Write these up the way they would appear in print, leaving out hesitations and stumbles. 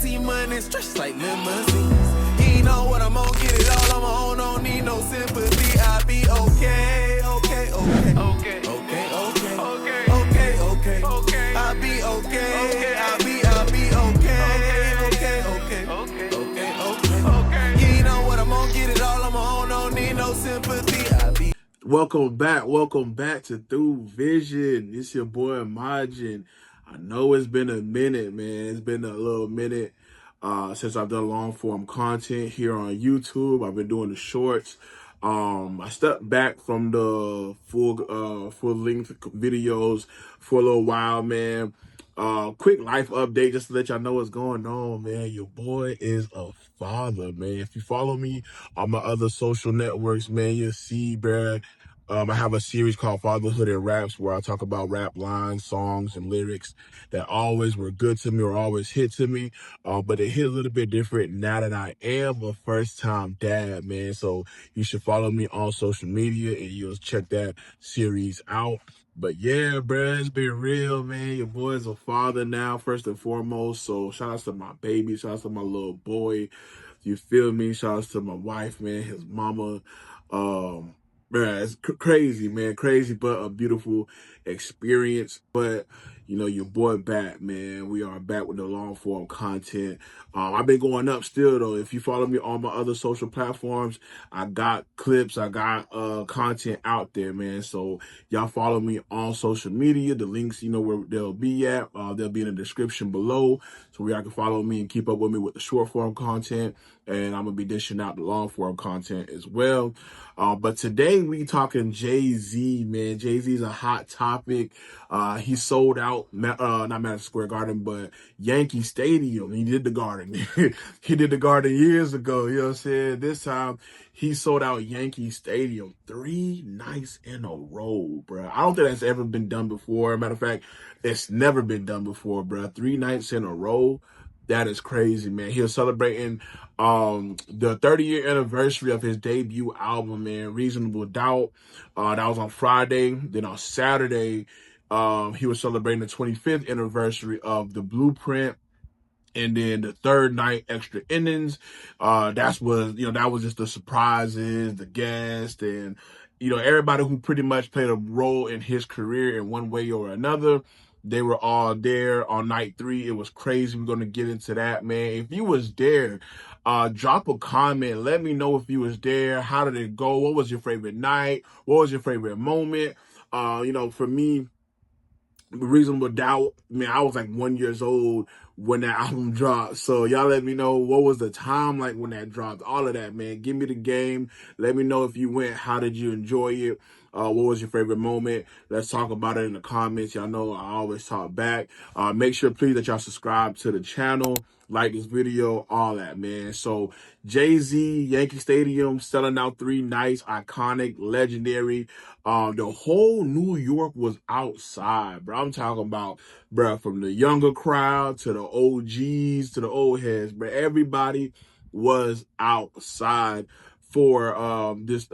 T money, stretch like limousines. He know what I'm on, get it all on my own, don't need no sympathy. I be okay, okay, okay, okay, okay, okay, okay, okay, okay, okay. I be okay, I be okay, okay, okay, okay, okay, okay. He know what I'm on, get it all on my own, don't need no sympathy. I be. Welcome back to Through Vision. It's your boy Majin. I know it's been a minute, man. It's been a little minute since I've done long form content here on YouTube. I've been doing the shorts. I stepped back from the full length videos for a little while, man. Quick life update just to let y'all know what's going on, man. Your boy is a father, man. If you follow me on my other social networks, man, you'll see, bruh. I have a series called Fatherhood and Raps where I talk about rap lines, songs, and lyrics that always were good to me or always hit to me. But it hit a little bit different now that I am a first-time dad, man. So you should follow me on social media and you'll check that series out. But yeah, bruh, it's been real, man. Your boy's a father now, first and foremost. So shout out to my baby, shout out to my little boy. You feel me? Shout out to my wife, man, his mama. Bruh, it's crazy, man. Crazy, but a beautiful experience. But, you know, your boy back, man. We are back with the long form content. I've been going up still, though. If you follow me on my other social platforms, I got clips, I got content out there, man. So y'all follow me on social media. The links, you know, where they'll be at. They'll be in the description below. So where y'all can follow me and keep up with me with the short form content. And I'm going to be dishing out the long form content as well. But today we talking Jay-Z, man. Jay-Z's a hot topic. He sold out, not Madison Square Garden, but Yankee Stadium. He did the Garden. He did the Garden years ago. You know what I'm saying? This time he sold out Yankee Stadium 3 nights in a row, bro. I don't think that's ever been done before. Matter of fact, it's never been done before, bro. 3 nights in a row. That is crazy, man. He was celebrating the 30-year anniversary of his debut album, man, Reasonable Doubt. That was on Friday. Then on Saturday, he was celebrating the 25th anniversary of The Blueprint. And then the third night, Extra Innings. That was just the surprises, the guests, and, you know, everybody who pretty much played a role in his career in one way or another. They were all there on night 3. It was crazy. We're going to get into that, man. If you was there, drop a comment. Let me know if you was there. How did it go? What was your favorite night? What was your favorite moment? You know, for me, Reasonable Doubt, man, I was like 1 year old when that album dropped. So y'all let me know what was the time like when that dropped. All of that, man. Give me the game. Let me know if you went. How did you enjoy it? What was your favorite moment? Let's talk about it in the comments. Y'all know I always talk back. Make sure, please, that y'all subscribe to the channel, like this video, all that, man. So Jay-Z, Yankee Stadium, selling out 3 nights, iconic, legendary. The whole New York was outside, bro. I'm talking about, bro, from the younger crowd to the OGs to the old heads, bro. Everybody was outside for this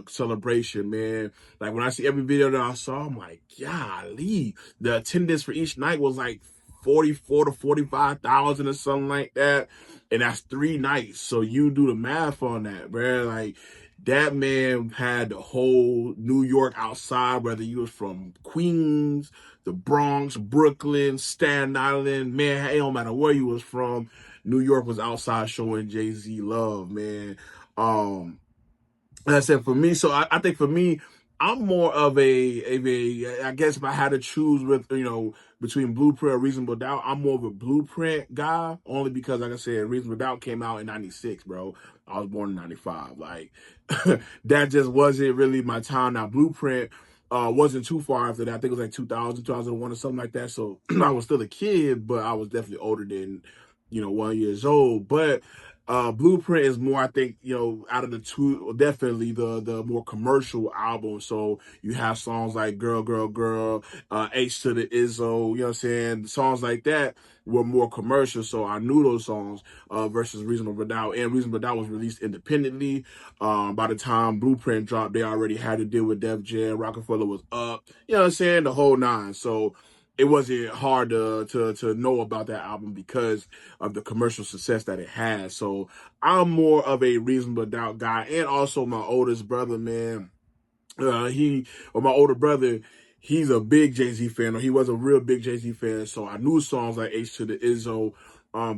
celebration, man. Like when I see every video that I saw, I'm like, golly, the attendance for each night was like 44 to 45,000 or something like that, and that's 3 nights. So you do the math on that, bro. Like that man had the whole New York outside, whether you was from Queens, the Bronx, Brooklyn, Staten Island, man, it don't matter where you was from. New York was outside showing Jay-Z love, man. Like I said, for me, so I think for me, I'm more of I guess if I had to choose with, you know, between Blueprint or Reasonable Doubt, I'm more of a Blueprint guy, only because, like I said, Reasonable Doubt came out in 96, bro. I was born in 95. Like, that just wasn't really my time. Now, Blueprint wasn't too far after that. I think it was like 2000, 2001 or something like that. So I was still a kid, but I was definitely older than, you know, 1 year old. But Blueprint is more, I think, you know, out of the two, definitely the more commercial album. So you have songs like Girl, Girl, Girl, H to the Izzo, you know what I'm saying? Songs like that were more commercial. So I knew those songs versus Reasonable Doubt. And Reasonable Doubt was released independently. By the time Blueprint dropped, they already had to deal with Def Jam. Rockefeller was up, you know what I'm saying? The whole nine. So it wasn't hard to know about that album because of the commercial success that it has. So I'm more of a Reasonable Doubt guy, and also my oldest brother, man. My older brother, he's a big Jay-Z fan, or he was a real big Jay-Z fan. So I knew songs like H to the Izzo,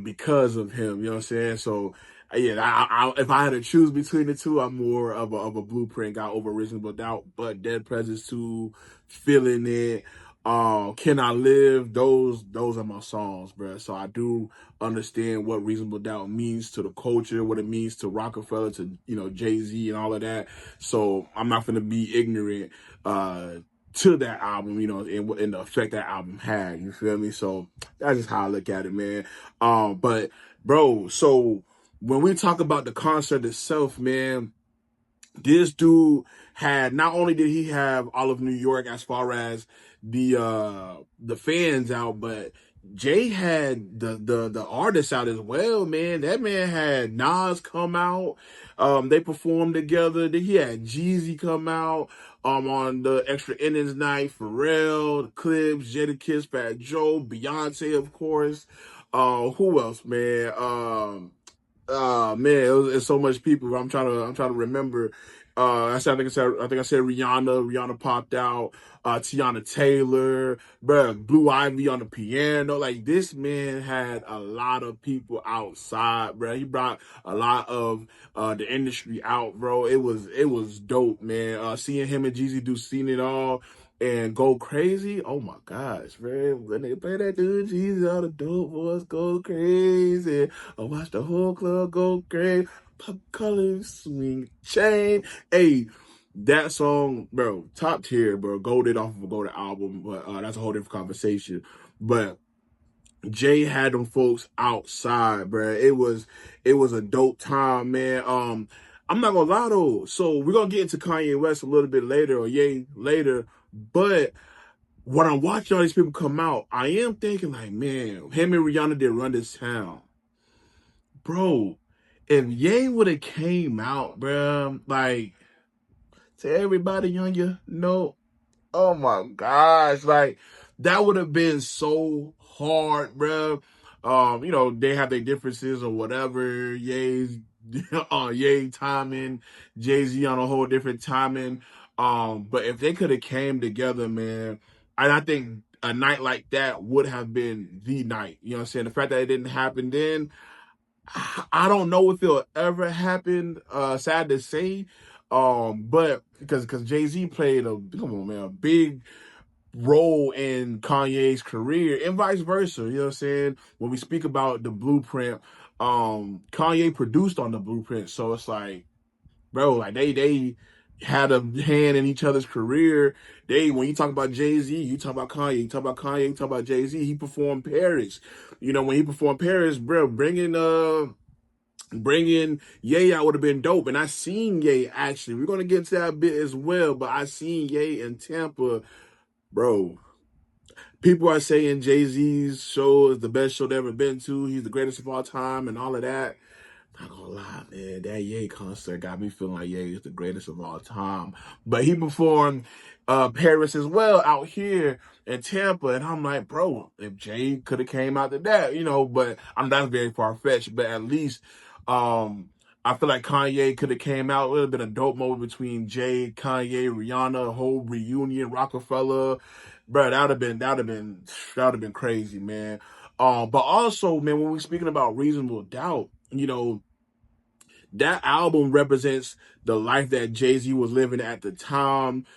because of him. You know what I'm saying? So yeah, if I had to choose between the two, I'm more of a Blueprint guy over Reasonable Doubt. But Dead Presidents 2, Feeling It, Can I Live? Those are my songs, bro. So I do understand what Reasonable Doubt means to the culture, what it means to Rockefeller, to Jay-Z and all of that. So I'm not gonna be ignorant to that album, and the effect that album had. You feel me? So that's just how I look at it, man. But bro, so when we talk about the concert itself, man, this dude had, not only did he have all of New York as far as the fans out, but Jay had the artists out as well, man. That man had Nas come out. They performed together. Then he had Jeezy come out on the Extra Innings night. Pharrell, the Clips, Jadakiss, Fat Joe, Beyonce, of course. Who else, man? Man, it's so much people. I'm trying to remember. I think I said Rihanna. Rihanna popped out. Tiana Taylor, bruh, Blue Ivy on the piano. Like, this man had a lot of people outside, bruh. He brought a lot of the industry out, bro. It was dope, man. Seeing him and Jeezy do Seen It All and Go Crazy. Oh my gosh, man. When they play that dude, Jeezy, all the dope boys go crazy. I watch the whole club go crazy. Pop color, swing chain. Hey, that song, bro, top tier, bro. Golded off of a Golden album, but that's a whole different conversation. But Jay had them folks outside, bro. It was a dope time, man. I'm not gonna lie though. So we're gonna get into Kanye West a little bit later, or Ye later. But when I'm watching all these people come out, I am thinking like, man, him and Rihanna did run this town, bro. If Ye would have came out, bro, like, to everybody on you know, oh my gosh, like, that would have been so hard, bro. They have their differences or whatever. Ye's Ye timing, Jay-Z on a whole different timing. But if they could have came together, man, and I think a night like that would have been the night. You know what I'm saying? The fact that it didn't happen then, I don't know if it'll ever happen. Sad to say. But because Jay-Z played a big role in Kanye's career, and vice versa. You know what I'm saying? When we speak about the Blueprint, Kanye produced on the Blueprint, so it's like, bro, like they had a hand in each other's career. When you talk about Jay-Z, you talk about Kanye. You talk about Kanye, you talk about Jay-Z. He performed Paris. When he performed Paris, bro, bringing Ye out would have been dope. And I seen Ye, actually. We're gonna get to that bit as well, but I seen Ye in Tampa, bro. People are saying Jay-Z's show is the best show they've ever been to. He's the greatest of all time and all of that. Not gonna lie, man, that Ye concert got me feeling like Ye is the greatest of all time. But he performed Paris as well out here in Tampa, and I'm like, bro, if Jay could have came out to that, but that's very far fetched. But at least, I feel like Kanye could have came out. It would have been a dope moment between Jay, Kanye, Rihanna, a whole reunion, Rockefeller, bro. That would have been crazy, man. But also, man, when we're speaking about Reasonable Doubt, that album represents the life that Jay-Z was living at the time,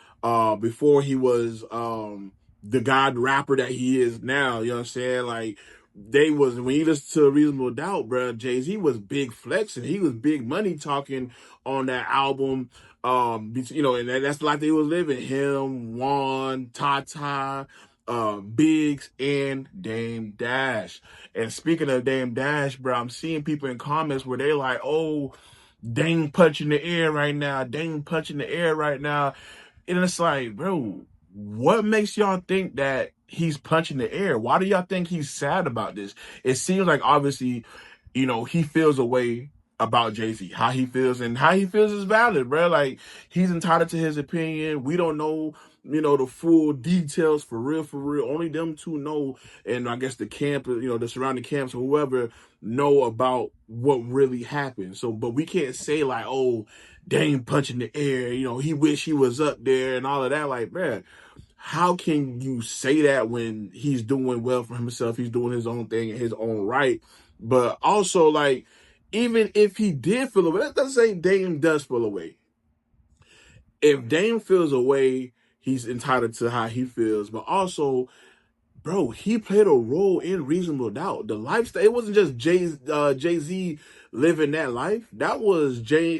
before he was the god rapper that he is now. You know what I'm saying? Like, when you listen to Reasonable Doubt, bro, Jay-Z was big flexing. He was big money talking on that album. And that's the life that he was living. Him, Juan, Tata, Biggs, and Dame Dash. And speaking of Dame Dash, bro, I'm seeing people in comments where they like, oh, Dame punching the air right now. Dame punching the air right now. And it's like, bro, what makes y'all think that he's punching the air? Why do y'all think he's sad about this? It seems like, obviously, he feels a way about Jay-Z. How he feels is valid, bro. Like, he's entitled to his opinion. We don't know the full details for real, for real. Only them two know, and I guess the camp, the surrounding camps or whoever know about what really happened. So, but we can't say like, oh, Dame punching the air, he wish he was up there and all of that. Like, man, how can you say that when he's doing well for himself? He's doing his own thing in his own right. But also, like, even if he did feel away, let's say Dame does feel away. If Dame feels away, he's entitled to how he feels. But also, bro, he played a role in Reasonable Doubt. The lifestyle, it wasn't just Jay-Z living that life. That was Jay,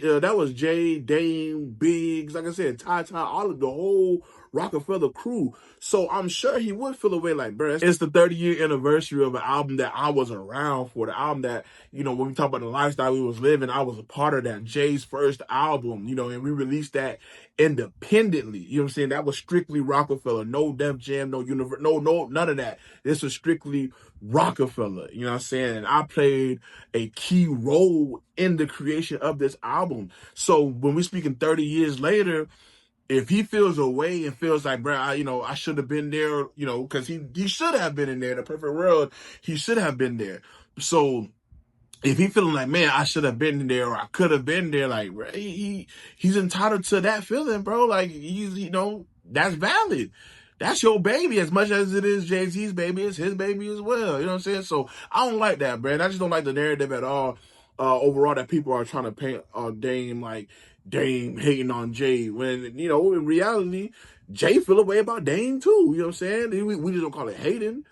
Dame, Biggs, like I said, Ty, all of the whole Rockefeller crew. So I'm sure he would feel away like, bro, it's the 30-year anniversary of an album that I was around for. The album that, when we talk about the lifestyle we was living, I was a part of that. Jay's first album, and we released that independently. You know what I'm saying? That was strictly Rockefeller. No Def Jam, no Universe, no, none of that. This was strictly Rockefeller. You know what I'm saying? And I played a key role in the creation of this album. So when we're speaking 30 years later, if he feels away and feels like, bro, I should have been there, because he should have been in there. In the perfect world, he should have been there. So if he feeling like, man, I should have been there or I could have been there, like, he's entitled to that feeling, bro. Like, that's valid. That's your baby as much as it is Jay-Z's baby. It's his baby as well. You know what I'm saying? So I don't like that, man. I just don't like the narrative at all. Overall, that people are trying to paint Dame hating on Jay when, in reality, Jay feel a way about Dame too. You know what I'm saying? We just don't call it hating.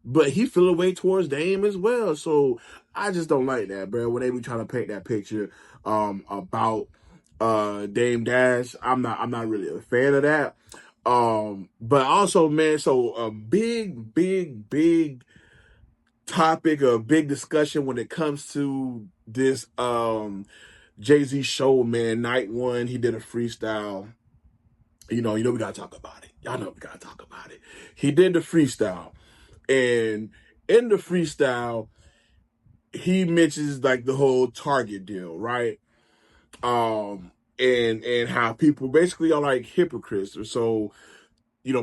But he feel a way towards Dame as well. So I just don't like that, bro. When they be trying to paint that picture about Dame Dash, I'm not really a fan of that. But also, man, so a big topic, a big discussion when it comes to this Jay-Z show, man. Night one, he did a freestyle. We gotta talk about it. Y'all know we gotta talk about it. He did the freestyle. And in the freestyle, he mentions like the whole Target deal, right? And how people basically are like hypocrites. So,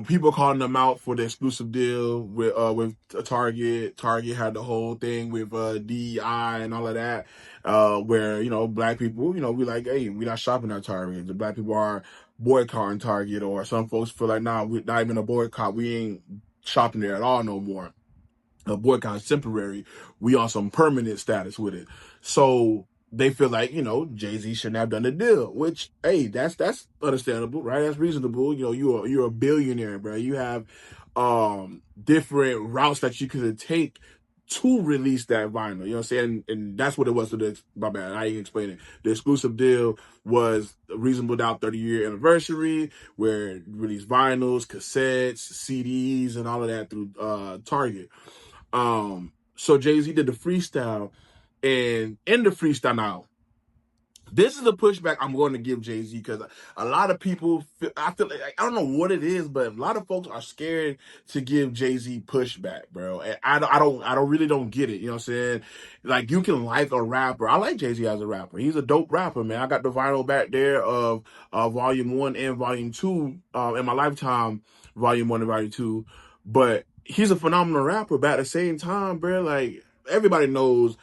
people calling them out for the exclusive deal with Target. Target had the whole thing with DEI and all of that, where black people, we like, hey, we're not shopping at Target. The black people are boycotting Target, or some folks feel like, nah, we're not even a boycott. We ain't shopping there at all no more. A boycott is temporary. We on some permanent status with it. So they feel like, Jay-Z shouldn't have done the deal, which, hey, that's understandable, right? That's reasonable. You're a billionaire, bro. You have different routes that you could take to release that vinyl. You know what I'm saying? And that's what it was. My bad, I ain't explain it. The exclusive deal was a Reasonable Doubt 30-year anniversary, where it released vinyls, cassettes, CDs, and all of that through Target. So Jay-Z did the freestyle, and in the freestyle now, this is the pushback I'm going to give Jay-Z, because a lot of people, I feel like, I don't know what it is, but a lot of folks are scared to give Jay-Z pushback, bro. And I really don't get it. You know what I'm saying? Like, you can like a rapper. I like Jay-Z as a rapper. He's a dope rapper, man. I got the vinyl back there of Volume 1 and Volume 2 in my lifetime, Volume 1 and Volume 2. But he's a phenomenal rapper. But at the same time, bro, like, everybody knows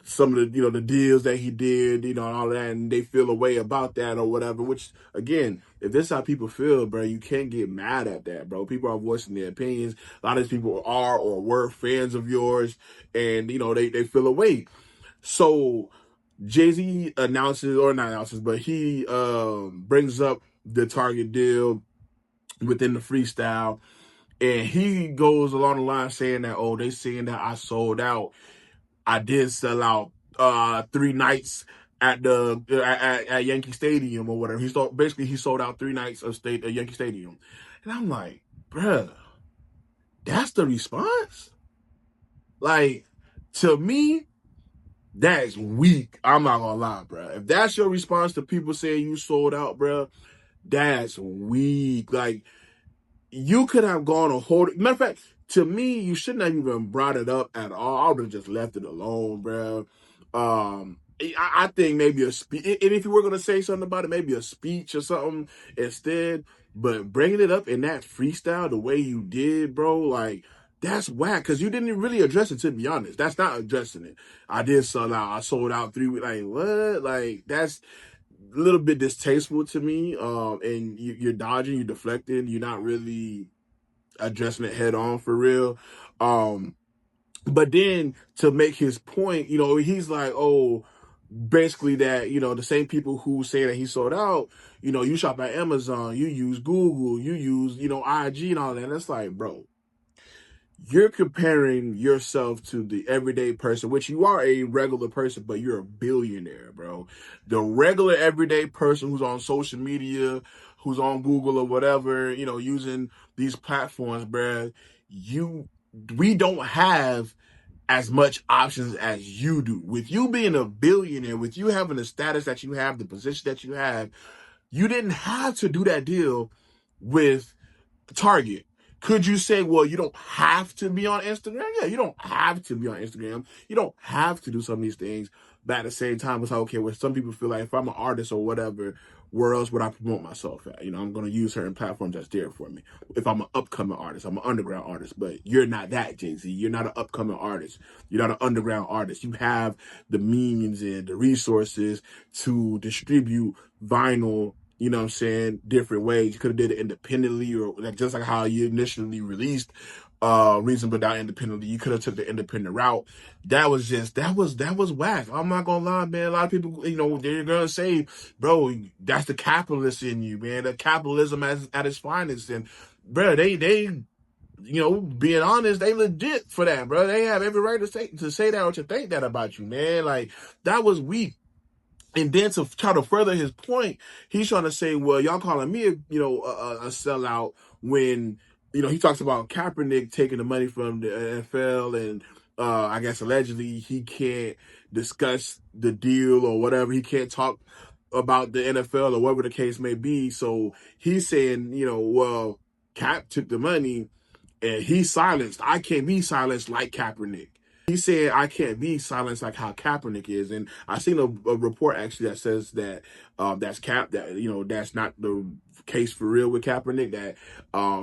some of the, the deals that he did, and all that, and they feel a way about that or whatever, which, again, if this is how people feel, bro, you can't get mad at that, bro. People are voicing their opinions. A lot of these people are or were fans of yours, and, they feel a way. So Jay-Z announces, or not announces, but he brings up the Target deal within the freestyle, and he goes along the line saying that, oh, they saying that I sold out. I did sell out 3 nights at at Yankee Stadium or whatever. He sold out 3 nights of Yankee Stadium. And I'm like, bruh, that's the response? Like, to me, that is weak. I'm not gonna lie, bruh. If that's your response to people saying you sold out, bruh, that's weak. Like, you could have gone a whole... Matter of fact, to me, you shouldn't have even brought it up at all. I would have just left it alone, bro. I think maybe a speech, and if you were going to say something about it, maybe a speech or something instead. But bringing it up in that freestyle the way you did, bro, like, that's whack, because you didn't really address it, to be honest. That's not addressing it. I did sell out. I sold out 3 weeks. Like, what? Like, that's a little bit distasteful to me. And you're dodging, you're deflecting, you're not really addressing it head on for real. But then to make his point, he's like, oh, basically that, the same people who say that he sold out, you shop at Amazon, you use Google, you use, IG and all that. And it's like, bro, you're comparing yourself to the everyday person, which you are a regular person, but you're a billionaire, bro. The regular everyday person who's on social media, who's on Google or whatever, using these platforms, bro. We don't have as much options as you do. With you being a billionaire, with you having the status that you have, the position that you have, you didn't have to do that deal with Target. Could you say, well, you don't have to be on Instagram? Yeah, you don't have to be on Instagram. You don't have to do some of these things. But at the same time, it's like, okay, well, some people feel like if I'm an artist or whatever, where else would I promote myself at? I'm going to use certain platforms that's there for me. If I'm an upcoming artist, I'm an underground artist, but you're not that, Jay-Z. You're not an upcoming artist. You're not an underground artist. You have the means and the resources to distribute vinyl, different ways. You could have did it independently, or just like how you initially released Reasonable Doubt independently. You could have took the independent route. That was whack. I'm not gonna lie, man. A lot of people, they're gonna say, bro, that's the capitalist in you, man. The capitalism at its finest. And bro, they being honest, they legit for that, bro. They have every right to say that or to think that about you, man. Like, that was weak. And then to try to further his point, he's trying to say, well, y'all calling me, a sellout when, he talks about Kaepernick taking the money from the NFL, and I guess allegedly he can't discuss the deal or whatever. He can't talk about the NFL or whatever the case may be. So he's saying, well, Cap took the money and he's silenced. I can't be silenced like Kaepernick. He said, I can't be silenced like how Kaepernick is. And I seen a report actually that says that that's that's not the case for real with Kaepernick, that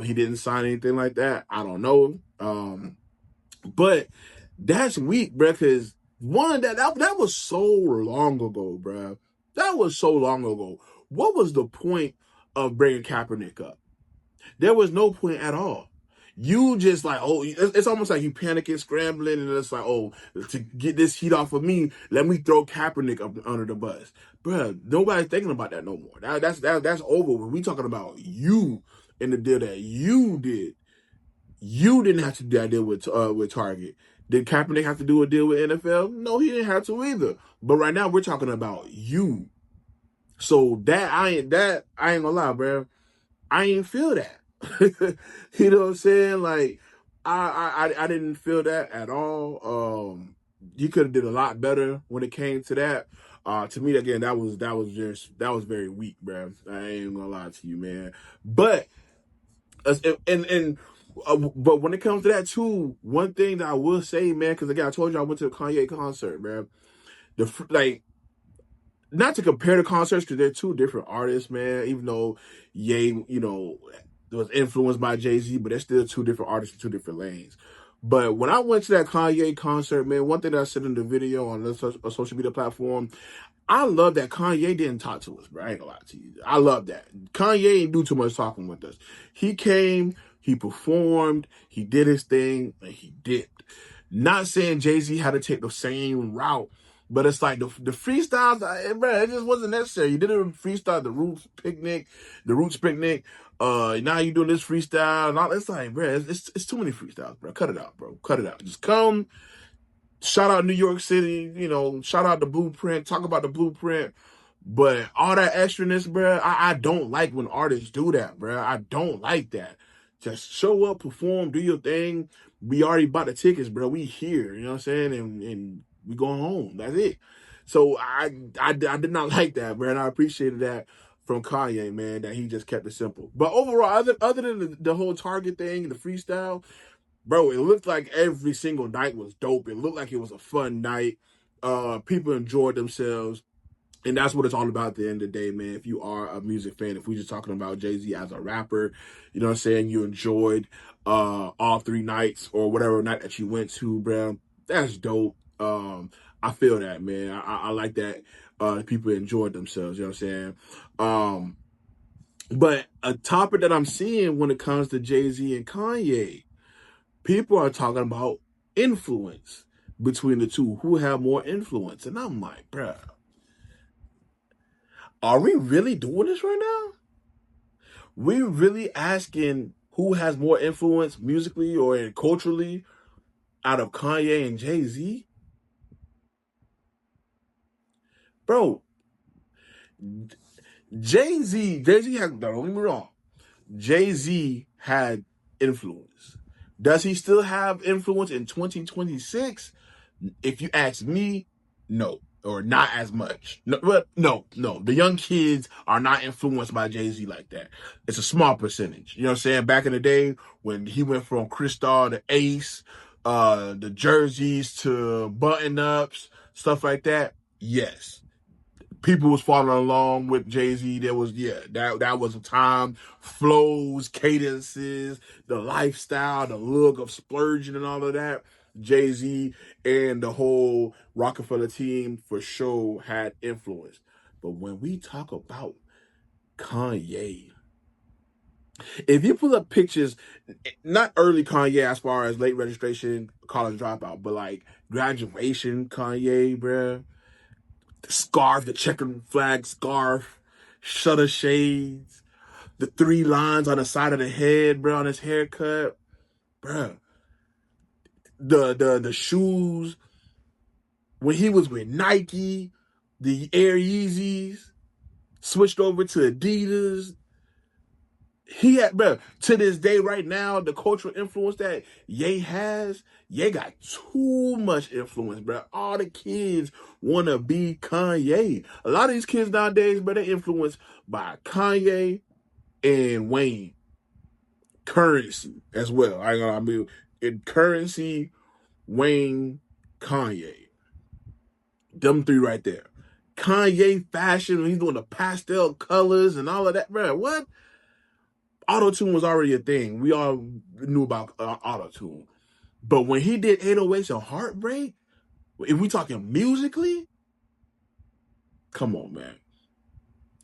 he didn't sign anything like that. I don't know. But that's weak, bro, because one, that was so long ago, bro. That was so long ago. What was the point of bringing Kaepernick up? There was no point at all. You just like, oh, it's almost like you panicking, scrambling, and it's like, oh, to get this heat off of me, let me throw Kaepernick up under the bus. Bruh, nobody's thinking about that no more. That's over. When we talking about you and the deal that you did, you didn't have to do that deal with Target. Did Kaepernick have to do a deal with NFL? No, he didn't have to either. But right now we're talking about you. So I ain't gonna lie, bro. I ain't feel that. You know what I'm saying? Like, I didn't feel that at all. You could have did a lot better when it came to that. To me, again, that was very weak, bro. I ain't gonna lie to you, man. But but when it comes to that too, one thing that I will say, man, because again, I told you I went to a Kanye concert, man. Not to compare the concerts, because they're two different artists, man. Even though Ye, was influenced by Jay-Z, but they're still two different artists in two different lanes. But when I went to that Kanye concert, man, one thing that I said in the video on a social media platform, I love that Kanye didn't talk to us, bro. I ain't gonna lie to you. I love that. Kanye ain't do too much talking with us. He came, he performed, he did his thing, and he dipped. Not saying Jay-Z had to take the same route, but it's like the freestyles, bro, it just wasn't necessary. You didn't freestyle the Roots Picnic. Now you doing this freestyle. And all, it's like, bro, it's too many freestyles, bro. Cut it out, bro. Cut it out. Just come. Shout out New York City, shout out the Blueprint, talk about the Blueprint. But all that extraness, bro, I don't like when artists do that, bro. I don't like that. Just show up, perform, do your thing. We already bought the tickets, bro. We here, you know what I'm saying? And we going home. That's it. So I did not like that, bro. And I appreciated that from Kanye, man, that he just kept it simple. But overall, other than the whole Target thing, the freestyle, bro, it looked like every single night was dope. It looked like it was a fun night. People enjoyed themselves. And that's what it's all about at the end of the day, man. If you are a music fan, if we're just talking about Jay-Z as a rapper, you know what I'm saying, you enjoyed all 3 nights or whatever night that you went to, bro, that's dope. I feel that, man. I like that people enjoyed themselves, you know what I'm saying? But a topic that I'm seeing when it comes to Jay-Z and Kanye, people are talking about influence between the two. Who have more influence? And I'm like, bruh, are we really doing this right now? We really asking who has more influence musically or culturally out of Kanye and Jay-Z? Bro, Jay-Z has, don't get me wrong, Jay-Z had influence. Does he still have influence in 2026? If you ask me, no, or not as much. No, but no. The young kids are not influenced by Jay-Z like that. It's a small percentage. You know what I'm saying? Back in the day when he went from Crystal to Ace, the jerseys to button-ups, stuff like that, yes. People was following along with Jay-Z. There was, that was a time, flows, cadences, the lifestyle, the look of splurging and all of that. Jay-Z and the whole Rockefeller team for sure had influence. But when we talk about Kanye, if you pull up pictures, not early Kanye as far as late registration, college dropout, but like graduation Kanye, bruh, the scarf, the checkered flag scarf, shutter shades, the 3 lines on the side of the head, bro, on his haircut, bro. The shoes, when he was with Nike, the Air Yeezys, switched over to Adidas. He had, bro, to this day right now, the cultural influence that Ye has, Ye got too much influence, bro. All the kids want to be Kanye. A lot of these kids nowadays, bro, they're influenced by Kanye and Wayne. Currency as well. I mean, in Currency, Wayne, Kanye. Them 3 right there. Kanye fashion, he's doing the pastel colors and all of that, bro. What? Auto-tune was already a thing. We all knew about auto-tune. But when he did 808s and Heartbreak, if we talking musically, come on, man.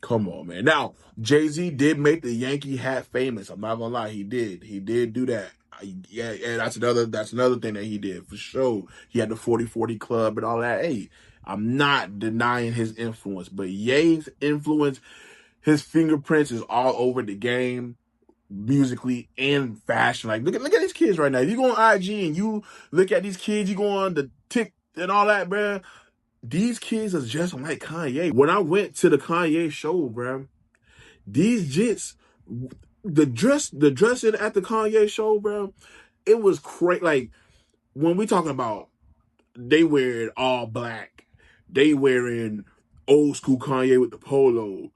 Come on, man. Now, Jay-Z did make the Yankee hat famous. I'm not gonna lie, he did. He did do that. Yeah, that's another thing that he did for sure. He had the 40-40 club and all that. Hey, I'm not denying his influence, but Ye's influence, his fingerprints is all over the game, musically and fashion. Like, look at these kids right now. If you go on IG and you look at these kids, you go on the Tik and all that, bruh. These kids are just like Kanye. When I went to the Kanye show, bruh, these jits, the dressing at the Kanye show, bruh, it was crazy. Like, when we talking about they wearing all black, they wearing old school Kanye with the polo,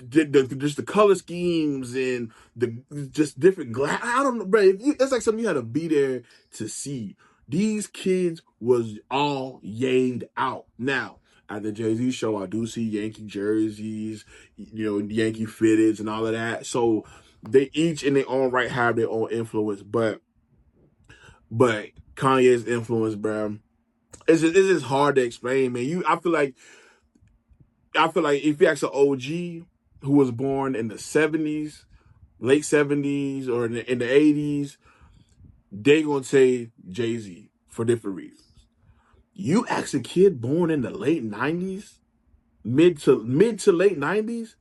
just the color schemes and the just different glass. I don't know, bro. It's like something you had to be there to see. These kids was all yayed out. Now, at the Jay-Z show, I do see Yankee jerseys, Yankee fitteds and all of that. So they each in their own right have their own influence, but Kanye's influence, bro, it's just hard to explain, man. I feel like if you ask an OG who was born in the 70s, late 70s, or in the 80s, they gonna say Jay-Z for different reasons. You ask a kid born in the late 90s, mid to late 90s,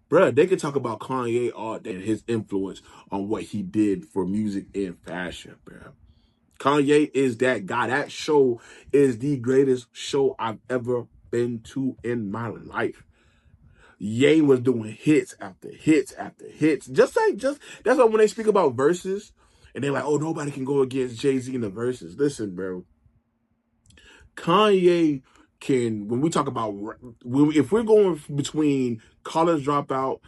bruh, they can talk about Kanye all day and his influence on what he did for music and fashion, bruh. Kanye is that guy. That show is the greatest show I've ever been to in my life. Ye was doing hits after hits after hits. That's why when they speak about verses and they're like, oh, nobody can go against Jay-Z in the verses. Listen, bro. Kanye can, when we talk about, if we're going between college dropout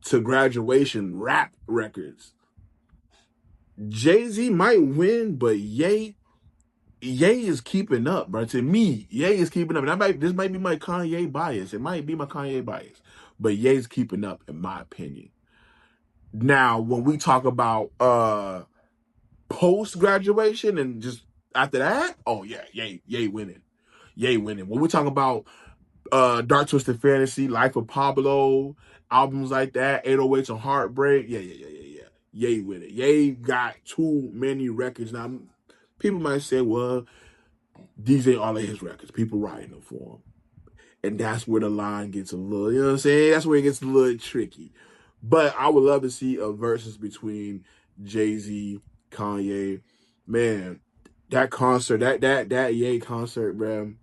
to graduation rap records, Jay-Z might win, but Ye Ye is keeping up, bro. To me, Ye is keeping up. And this might be my Kanye bias. It might be my Kanye bias. But Ye's keeping up, in my opinion. Now, when we talk about post graduation and just after that, oh yeah, Ye winning. Ye winning. When we talk about Dark Twisted Fantasy, Life of Pablo, albums like that, 808s and Heartbreak, yeah. Ye with it. Ye got too many records. Now, people might say, well, these ain't all of his records. People writing them for him. And that's where the line gets a little, you know what I'm saying? That's where it gets a little tricky. But I would love to see a versus between Jay-Z, Kanye. Man, that concert, that Ye concert, bro,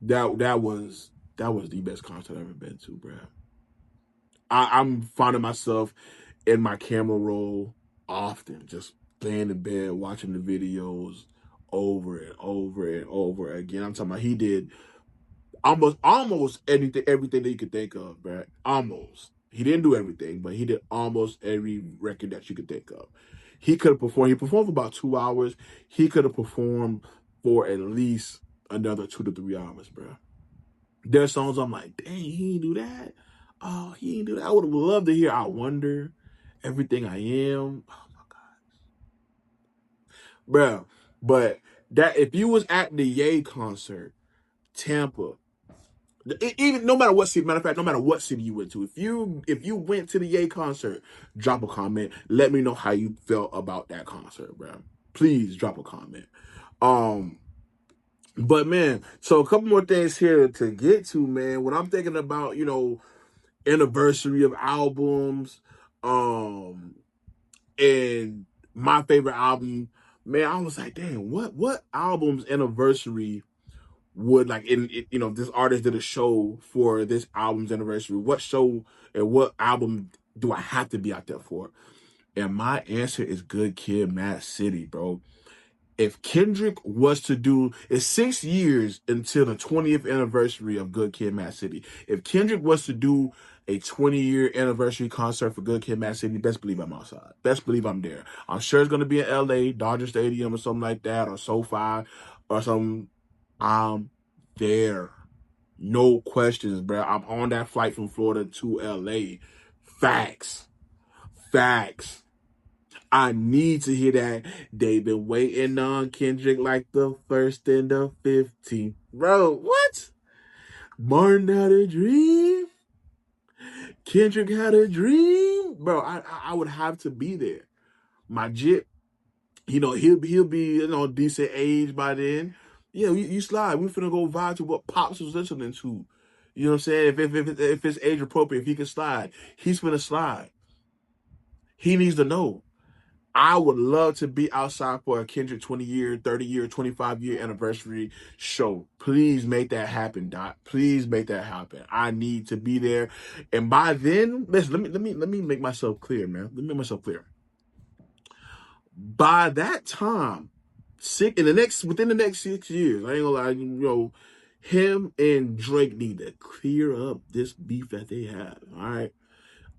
that was the best concert I've ever been to, bro. I'm finding myself in my camera roll often, just laying in bed watching the videos over and over and over again. I'm talking about he did almost everything that you could think of, bro. Almost. He didn't do everything, but he did almost every record that you could think of. He could have performed. He performed for about 2 hours. He could have performed for at least another 2 to 3 hours, bro. There's songs I'm like, dang, he didn't do that. Oh, he didn't do that. I would have loved to hear I Wonder, Everything I Am. Oh my God. Bro. But that if you was at the Ye concert, Tampa, even no matter what city, matter of fact, no matter what city you went to, if you went to the Ye concert, drop a comment. Let me know how you felt about that concert, bro. Please drop a comment. But man, so a couple more things here to get to, man. When I'm thinking about, anniversary of albums, and my favorite album, man, I was like, damn, what album's anniversary would like this artist did a show for this album's anniversary. What show and what album do I have to be out there for? And my answer is Good Kid, Mad City, bro. If Kendrick was to do, it's 6 years until the 20th anniversary of Good Kid, Mad City. If Kendrick was to do a 20-year anniversary concert for Good Kid, Mad City, best believe I'm outside. Best believe I'm there. I'm sure it's going to be in LA, Dodger Stadium or something like that, or SoFi or something. I'm there. No questions, bro. I'm on that flight from Florida to LA. Facts. I need to hear that. They've been waiting on Kendrick like the first and the 15th. Bro, what? Martin had a dream. Kendrick had a dream. Bro, I would have to be there. My jit, he'll be decent age by then. Yeah, you slide. We finna go vibe to what Pops was listening to. You know what I'm saying? If it's age appropriate, if he can slide, he's finna slide. He needs to know. I would love to be outside for a Kendrick 20-year, 30-year, 25-year anniversary show. Please make that happen, Doc. Please make that happen. I need to be there. And by then, listen, let me make myself clear, man. Let me make myself clear. By that time, within the next 6 years, I ain't gonna lie, him and Drake need to clear up this beef that they have. All right.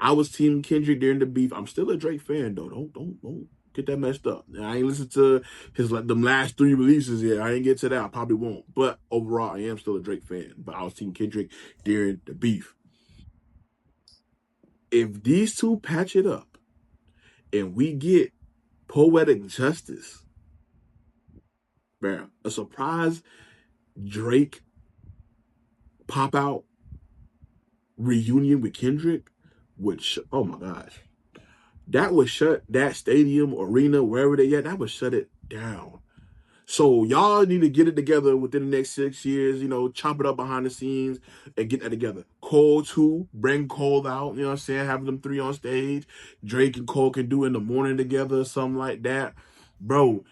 I was Team Kendrick during the beef. I'm still a Drake fan though. Don't get that messed up. I ain't listened to them last 3 releases yet. I ain't get to that. I probably won't. But overall, I am still a Drake fan. But I was Team Kendrick during the beef. If these two patch it up and we get Poetic Justice, man, a surprise Drake pop out reunion with Kendrick, which, oh my gosh, that would shut that stadium, arena, wherever they at, that would shut it down. So y'all need to get it together within the next 6 years, chop it up behind the scenes and get that together. Cole too, bring Cole out, you know what I'm saying? Have them 3 on stage. Drake and Cole can do in the morning together, something like that. Bro,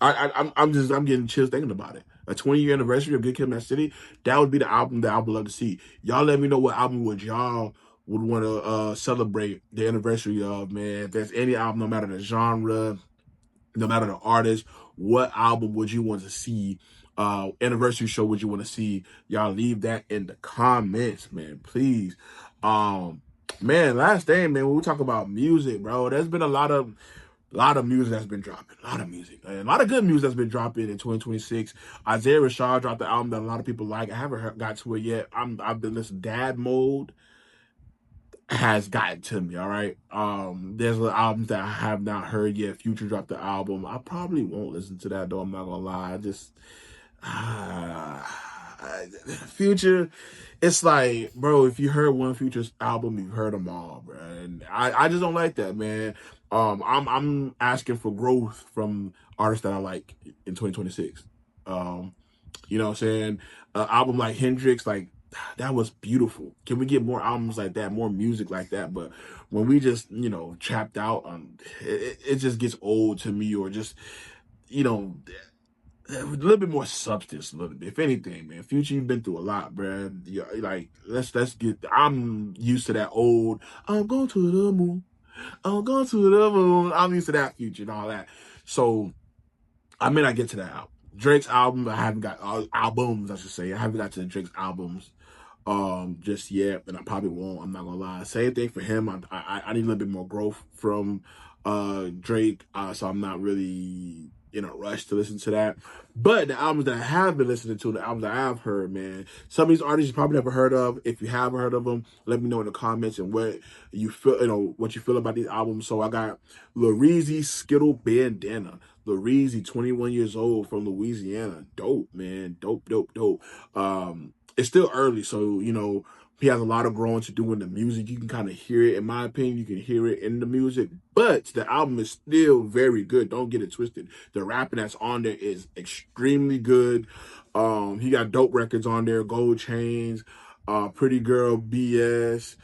I'm getting chills thinking about it. A 20-year anniversary of Good Kid, Mad City, that would be the album that I would love to see. Y'all let me know what album y'all would want to celebrate the anniversary of, man. If there's any album, no matter the genre, no matter the artist, what album would you want to see? Anniversary show would you want to see? Y'all leave that in the comments, man, please. Man, last thing, man, when we talk about music, bro, there's been a lot of A lot of music that's been dropping. A lot of music. And a lot of good music that's been dropping in 2026. Isaiah Rashad dropped the album that a lot of people like. I haven't got to it yet. I've been listening. Dad Mode has gotten to me, all right? There's albums that I have not heard yet. Future dropped the album. I probably won't listen to that, though. I'm not going to lie. I just... Future, it's like, bro, if you heard one Future's album, you've heard them all, bro. And I just don't like that, man. I'm asking for growth from artists that I like in 2026. You know what I'm saying? An album like Hendrix, like, that was beautiful. Can we get more albums like that, more music like that? But when we just, trapped out, it just gets old to me, or just, you know, a little bit more substance, a little bit. If anything, man, Future, you've been through a lot, bro. Yeah, like, let's get. I'm used to that old. I'm going to the moon. I'm going to the moon. I'm used to that Future and all that. So I may not get to that album. Drake's album, I haven't got albums. I should say I haven't got to Drake's albums just yet, and I probably won't. I'm not gonna lie. Same thing for him. I need a little bit more growth from Drake, so I'm not really in a rush to listen to that. But the albums that I have been listening to, the albums that I have heard, man, some of these artists you probably never heard of. If you haven't heard of them, let me know in the comments and what you feel, what you feel about these albums. So I got Lil Reezy, Skittle Bandana. Lil Reezy, 21 years old, from Louisiana. Dope, man. Dope, dope, dope. It's still early, so, he has a lot of growing to do in the music. You can kind of hear it, in my opinion. You can hear it in the music, but the album is still very good. Don't get it twisted. The rapping that's on there is extremely good. He got dope records on there, Gold Chains, Pretty Girl, BS.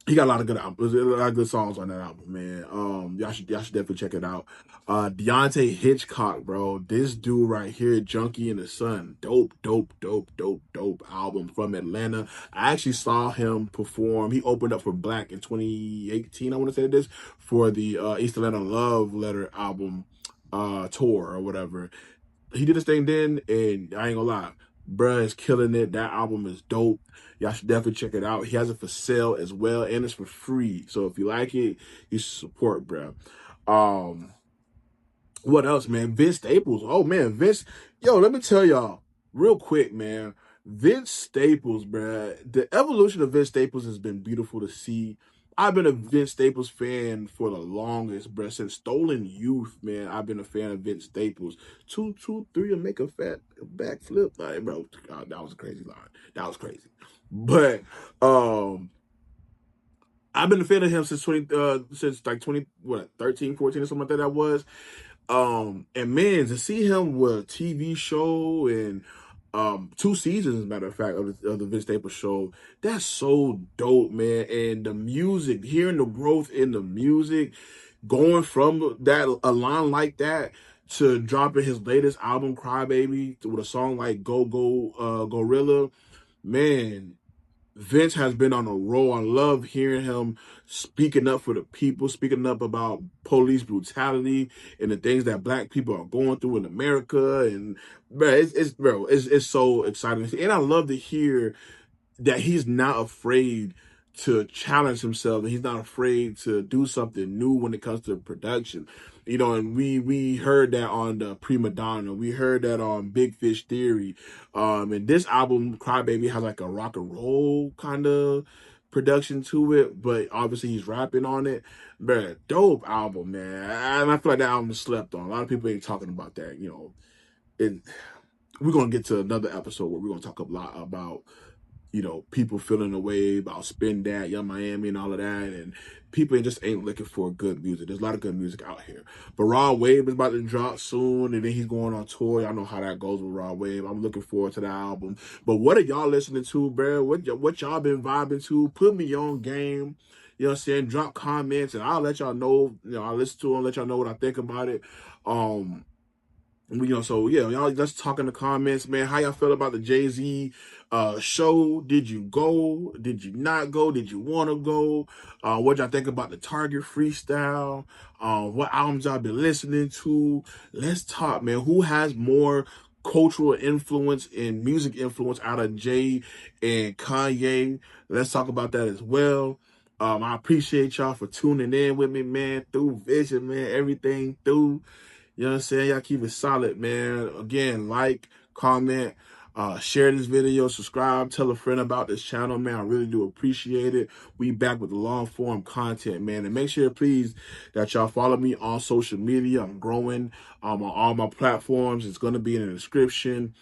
He got a lot of good albums, a lot of good songs on that album, man. Y'all should definitely check it out. Deontay Hitchcock, bro. This dude right here, Junkie in the Sun. Dope, dope, dope, dope, dope album from Atlanta. I actually saw him perform. He opened up for Black in 2018, I want to say this, for the East Atlanta Love Letter album tour or whatever. He did his thing then, and I ain't gonna lie, bruh is killing it. That album is dope. Y'all should definitely check it out. He has it for sale as well, and it's for free. So if you like it, you should support, bruh. What else, man? Vince Staples. Oh, man, Vince. Yo, let me tell y'all real quick, man. Vince Staples, bruh. The evolution of Vince Staples has been beautiful to see. I've been a Vince Staples fan for the longest, bruh. Since Stolen Youth, man, I've been a fan of Vince Staples. 2, 2, 3, and make a fat backflip. Like, bro, God, that was a crazy line. That was crazy. But I've been a fan of him since like 13, 14 or something like that. That was. And man, to see him with a TV show and 2 seasons, as a matter of fact, of the Vince Staples show, that's so dope, man. And the music, hearing the growth in the music, going from a line like that to dropping his latest album, Crybaby, with a song like Gorilla, man. Vince has been on a roll. I love hearing him speaking up for the people, speaking up about police brutality and the things that Black people are going through in America. And it's so exciting. And I love to hear that he's not afraid to challenge himself, and he's not afraid to do something new when it comes to production. And we heard that on the Prima Donna. We heard that on Big Fish Theory. And this album, Crybaby, has like a rock and roll kind of production to it, but obviously he's rapping on it. But dope album, man. And I feel like that album is slept on. A lot of people ain't talking about that, And we're going to get to another episode where we're going to talk a lot about people feeling the way about Spin That, Young Miami, and all of that. And people just ain't looking for good music. There's a lot of good music out here. But Rod Wave is about to drop soon, and then he's going on tour. Y'all know how that goes with Rod Wave. I'm looking forward to the album. But what are y'all listening to, bro? What y'all been vibing to? Put me on game. You know what I'm saying? Drop comments, and I'll let y'all know. I'll listen to them, let y'all know what I think about it. So yeah, y'all let's talk in the comments, man. How y'all feel about the Jay-Z show? Did you go? Did you not go? Did you want to go? What y'all think about the Target freestyle? What albums y'all been listening to? Let's talk, man. Who has more cultural influence and music influence out of Jay and Kanye? Let's talk about that as well. I appreciate y'all for tuning in with me, man, through Vision, man, everything through. You know what I'm saying? Y'all keep it solid, man. Again, like, comment, share this video, subscribe, tell a friend about this channel, man. I really do appreciate it. We back with the long form content, man. And make sure, please, that y'all follow me on social media. I'm growing on all my platforms. It's going to be in the description.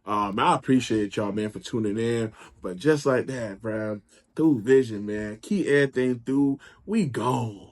I appreciate y'all, man, for tuning in. But just like that, bro, through Vision, man, keep everything through. We gone.